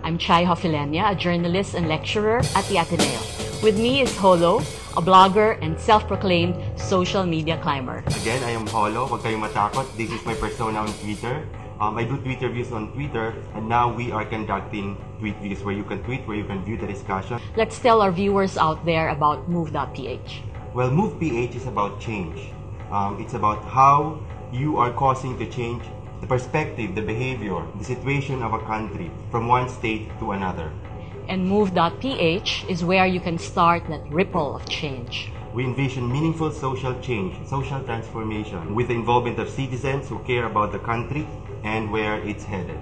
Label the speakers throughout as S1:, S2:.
S1: I'm Chay Hofilena, a journalist and lecturer at the Ateneo. With me is Holo, a blogger and self-proclaimed social media climber.
S2: Again, I am Holo. Huwag kayong matakot. This is my persona on Twitter. I do Twitter views on Twitter, and now we are conducting Tweetviews where you can tweet, where you can view the discussion.
S1: Let's tell our viewers out there about Move.ph.
S2: Well, Move.ph is about change. It's about how you are causing to change the perspective, the behavior, the situation of a country from one state to another.
S1: And Move.ph is where you can start that ripple of change.
S2: We envision meaningful social change, social transformation, with the involvement of citizens who care about the country and where it's headed.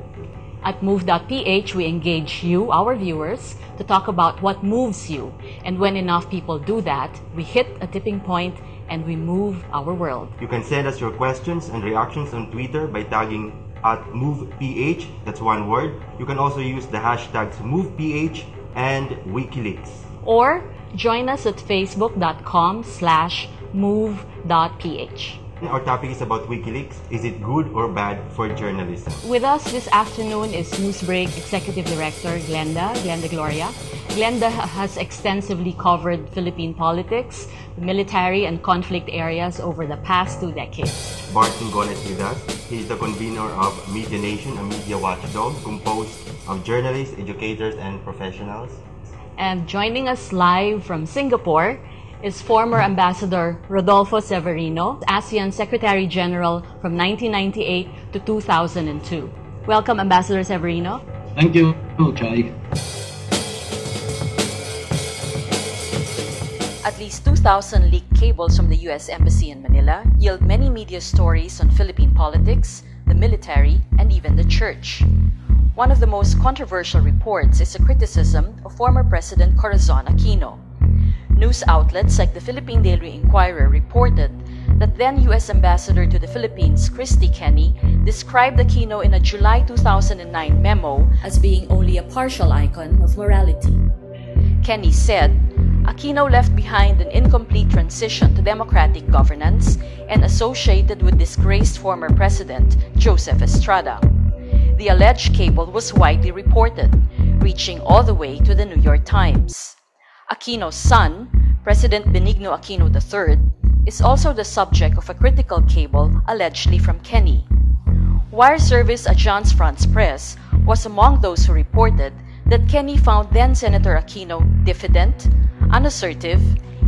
S1: At Move.ph, we engage you, our viewers, to talk about what moves you. And when enough people do that, we hit a tipping point and we move our world.
S2: You can send us your questions and reactions on Twitter by tagging at MovePH, that's one word. You can also use the hashtags MovePH and Wikileaks.
S1: Or join us at facebook.com/move.ph.
S2: Our topic is about Wikileaks. Is it good or bad for journalism?
S1: With us this afternoon is Newsbreak Executive Director Glenda Gloria. Glenda has extensively covered Philippine politics, military, and conflict areas over the past 2 decades.
S2: Bart Tingon is with us. He is the convener of Media Nation, a media watchdog composed of journalists, educators, and professionals.
S1: And joining us live from Singapore is former Ambassador Rodolfo Severino, ASEAN Secretary General from 1998 to 2002. Welcome, Ambassador Severino.
S3: Thank you, Chay.
S1: At least 2,000 leaked cables from the U.S. Embassy in Manila yield many media stories on Philippine politics, the military, and even the church. One of the most controversial reports is a criticism of former President Corazon Aquino. News outlets like the Philippine Daily Inquirer reported that then U.S. Ambassador to the Philippines, Christy Kenny, described Aquino in a July 2009 memo as being only a partial icon of morality. Kenny said, Aquino left behind an incomplete transition to democratic governance and associated with disgraced former President Joseph Estrada. The alleged cable was widely reported, reaching all the way to the New York Times. Aquino's son, President Benigno Aquino III, is also the subject of a critical cable allegedly from Kenny. Wire service Agence France Presse was among those who reported that Kenny found then-Senator Aquino diffident, unassertive,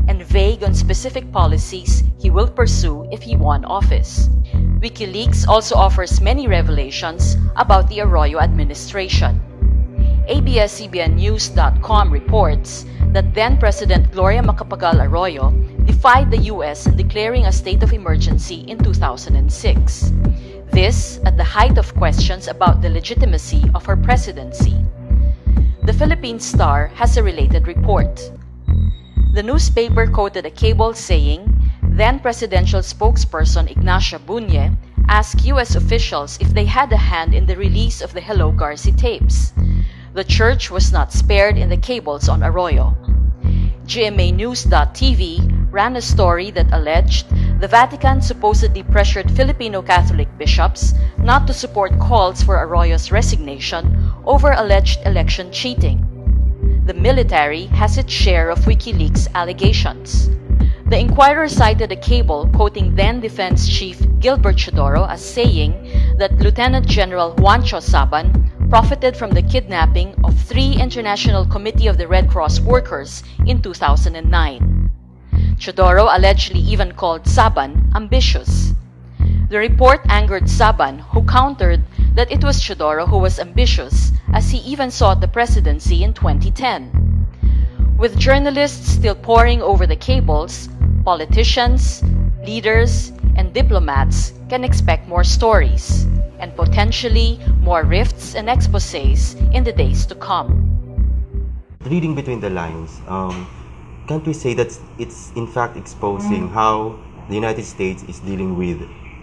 S1: and vague on specific policies he will pursue if he won office. Wikileaks also offers many revelations about the Arroyo administration. ABS-CBNnews.com reports that then-President Gloria Macapagal Arroyo defied the U.S. in declaring a state of emergency in 2006. This at the height of questions about the legitimacy of her presidency. The Philippine Star has a related report. The newspaper quoted a cable saying, then-presidential spokesperson Ignacia Bunye asked U.S. officials if they had a hand in the release of the Hello Garci tapes. The church was not spared in the cables on Arroyo. GMAnews.tv ran a story that alleged the Vatican supposedly pressured Filipino Catholic bishops not to support calls for Arroyo's resignation over alleged election cheating. The military has its share of Wikileaks allegations. The Inquirer cited a cable quoting then Defense Chief Gilbert Chodoro as saying that Lieutenant General Juancho Saban profited from the kidnapping of 3 International Committee of the Red Cross workers in 2009. Chodoro allegedly even called Saban ambitious. The report angered Saban, who countered that it was Chodoro who was ambitious, as he even sought the presidency in 2010. With journalists still poring over the cables, politicians, leaders, and diplomats can expect more stories, and potentially more rifts and exposés in the days to come.
S2: Reading between the lines, can't we say that it's in fact exposing how the United States is dealing with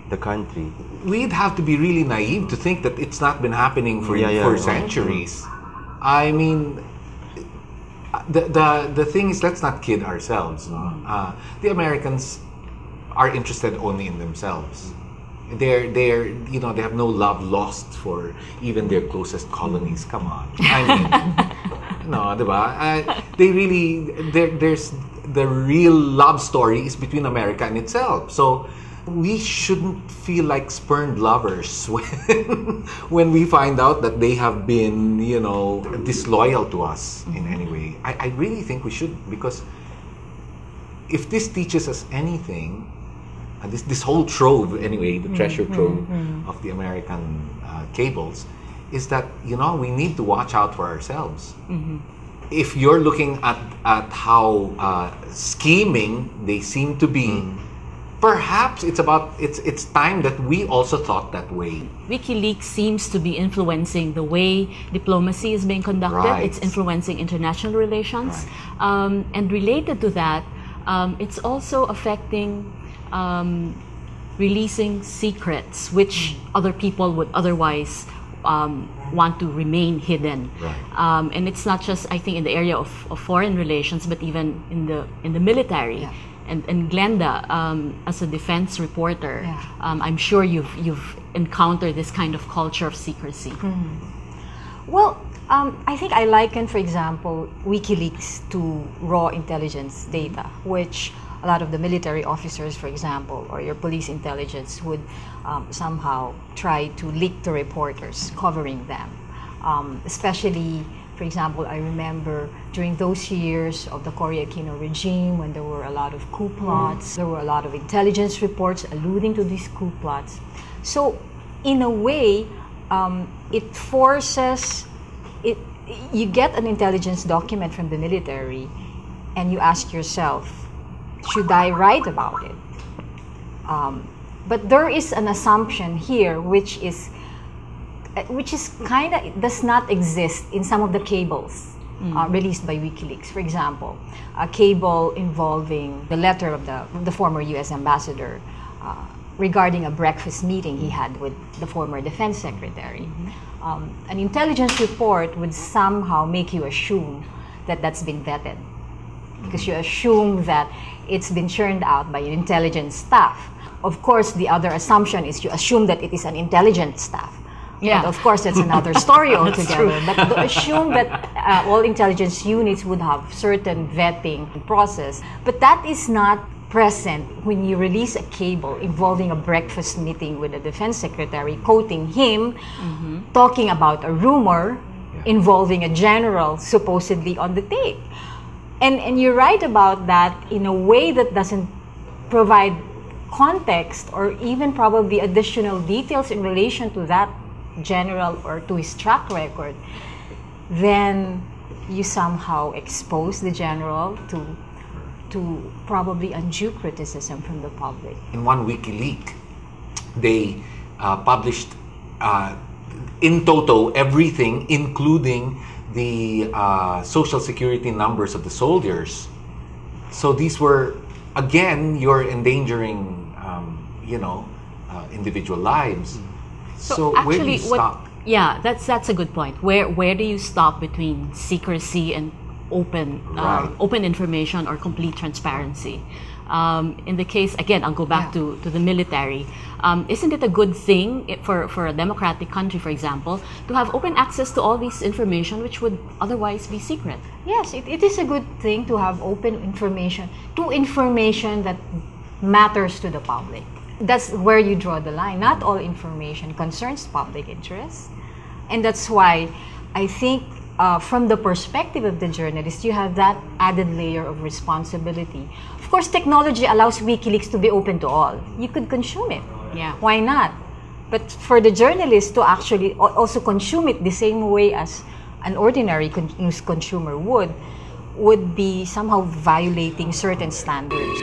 S2: the country?
S4: We'd have to be really naive to think that it's not been happening for centuries. I mean, the thing is, let's not kid ourselves. The Americans are interested only in themselves. they're you know, they have no love lost for even their closest colonies. Come on, I mean, no, diba? They really there's the real love story is between America and itself. So we shouldn't feel like spurned lovers when we find out that they have been, you know, disloyal to us in any way. I really think we should, because if this teaches us anything, this whole trove anyway, the treasure trove of the American cables, is that, you know, we need to watch out for ourselves. If you're looking at how scheming they seem to be, perhaps it's time that we also thought that way.
S5: WikiLeaks seems to be influencing the way diplomacy is being conducted.
S4: Right.
S5: It's influencing international relations.
S4: Right.
S5: And related to that, it's also affecting releasing secrets which other people would otherwise want to remain hidden.
S4: Right.
S5: And it's not just, I think, in the area of foreign relations, but even in the military.
S6: Yeah.
S5: And Glenda, as a defense reporter, I'm sure you've encountered this kind of culture of secrecy.
S6: Well, I think I liken, for example, WikiLeaks to raw intelligence data, which a lot of the military officers, for example, or your police intelligence would somehow try to leak to reporters covering them. Especially, for example, I remember during those years of the Cory Aquino regime, when there were a lot of coup plots, there were a lot of intelligence reports alluding to these coup plots. So, in a way, it forces it. You get an intelligence document from the military, and you ask yourself, should I write about it? But there is an assumption here, which is kind of does not exist in some of the cables released by WikiLeaks. For example, a cable involving the letter of the former U.S. ambassador regarding a breakfast meeting he had with the former defense secretary. An intelligence report would somehow make you assume that that's been vetted, because you assume that it's been churned out by an intelligence staff. Of course, the other assumption is you assume that it is an intelligent staff.
S5: Yeah.
S6: But of course, that's another story altogether. But to assume that all intelligence units would have certain vetting process, but that is not present when you release a cable involving a breakfast meeting with the defense secretary, quoting him, talking about a rumor involving a general supposedly on the tape. And you write about that in a way that doesn't provide context or even probably additional details in relation to that general or to his track record, then you somehow expose the general to probably undue criticism from the public.
S4: In one WikiLeaks, they published in toto everything, including the social security numbers of the soldiers. So these were, again, you're endangering, individual lives. So where do you stop?
S5: Yeah, that's a good point. Where do you stop between secrecy and open information or complete transparency? In the case, again, I'll go back to the military. Isn't it a good thing for a democratic country, for example, to have open access to all this information which would otherwise be secret?
S6: Yes, it is a good thing to have open information that matters to the public. That's where you draw the line. Not all information concerns public interest. And that's why I think from the perspective of the journalist, you have that added layer of responsibility. Of course, technology allows WikiLeaks to be open to all. You could consume it.
S5: Yeah.
S6: Why not? But for the journalist to actually also consume it the same way as an ordinary news consumer would be somehow violating certain standards.